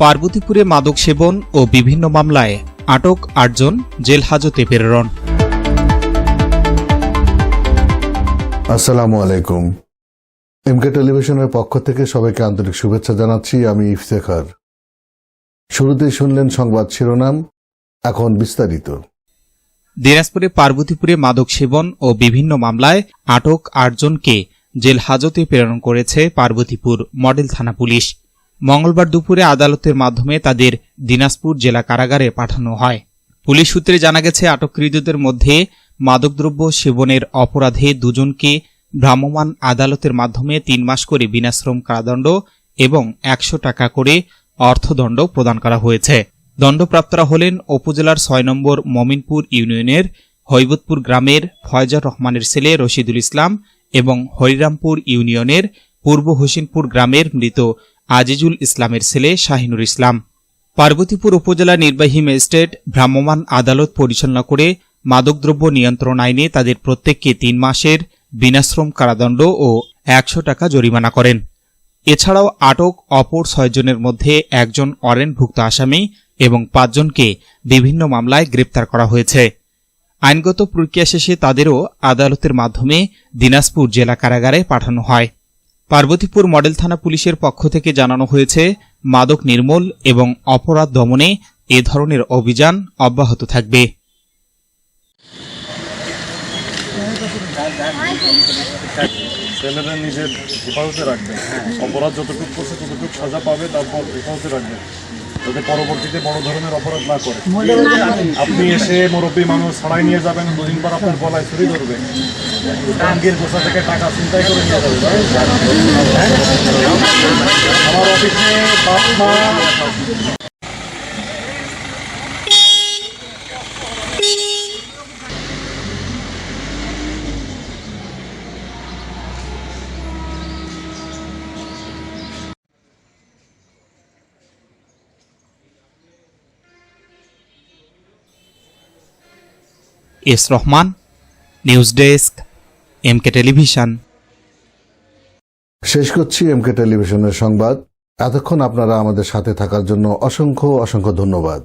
পার্বতীপুরে মাদক সেবন ও বিভিন্ন মামলায় আটক ৮ জন, জেল হাজতে প্রেরণ। আসসালামু আলাইকুম। এমকে টেলিভিশনের পক্ষ থেকে সবাইকে আন্তরিক শুভেচ্ছা জানাচ্ছি। আমি ইফতেখার। শুরুতেই শুনলেন সংবাদ শিরোনাম, এখন বিস্তারিত। দিনাজপুরে পার্বতীপুরে মাদক সেবন ও বিভিন্ন মামলায় আটক ৮ জনকে জেল হাজতে প্রেরণ করেছে পার্বতীপুর মডেল থানা পুলিশ। মঙ্গলবার দুপুরে আদালতের মাধ্যমে তাদের দিনাজপুর জেলা কারাগারে পাঠানো হয়। পুলিশ সূত্রে জানা গেছে, আটককৃতদের মধ্যে মাদকদ্রব্য সেবনের অপরাধে ২ জনকে ভ্রাম্যমাণ আদালতের মাধ্যমে ৩ মাস করে বিনাশ্রম কারাদণ্ড এবং ১০০ টাকা করে অর্থদণ্ড প্রদান করা হয়েছে। দণ্ডপ্রাপ্তরা হলেন উপজেলার ৬ নম্বর মমিনপুর ইউনিয়নের হৈবতপুর গ্রামের ফয়জার রহমানের ছেলে রশিদুল ইসলাম এবং হরিরামপুর ইউনিয়নের পূর্ব হোসেনপুর গ্রামের মৃত আজিজুল ইসলামের ছেলে শাহিনুর ইসলাম। পার্বতীপুর উপজেলা নির্বাহী ম্যাজিস্ট্রেট ভ্রাম্যমাণ আদালত পরিচালনা করে মাদকদ্রব্য নিয়ন্ত্রণ আইনে তাদের প্রত্যেককে ৩ মাসের বিনাশ্রম কারাদণ্ড ও ১০০ টাকা জরিমানা করেন। এছাড়াও আটক অপর ৬ জনের মধ্যে ১ জন ওয়ারেন্টভুক্ত আসামি এবং ৫ জনকে বিভিন্ন মামলায় গ্রেপ্তার করা হয়েছে। আইনগত প্রক্রিয়া শেষে তাদেরও আদালতের মাধ্যমে দিনাজপুর জেলা কারাগারে পাঠানো হয়। পার্বতীপুর মডেল থানা পুলিশের পক্ষ থেকে জানানো হয়েছে, মাদক নির্মূল এবং অপরাধ দমনে এ ধরনের অভিযান অব্যাহত থাকবে। ছেলেরা নিজের হেফাজতে রাখবে, অপরাধ যতটুকু করছে ততটুকু সাজা পাবে, তারপর হেফাজতে রাখবে যাতে পরবর্তীতে বড় ধরনের অপরাধ না করে। আপনি এসে মুরব্বী মানুষ ছাড়াই নিয়ে যাবেন, 2 দিন পর আপনার গলায় ছুরি ধরবে, আঙ্গির গোছা থেকে টাকা চিন্তাই করে নিয়ে যাবে। আমার অফিসে বাপ মা S Rahman, news desk, MK television. শেষ করছি এমকে টেলিভিশনের সংবাদ। এতক্ষণ আপনারা আমাদের সাথে থাকার জন্য অসংখ্য ধন্যবাদ।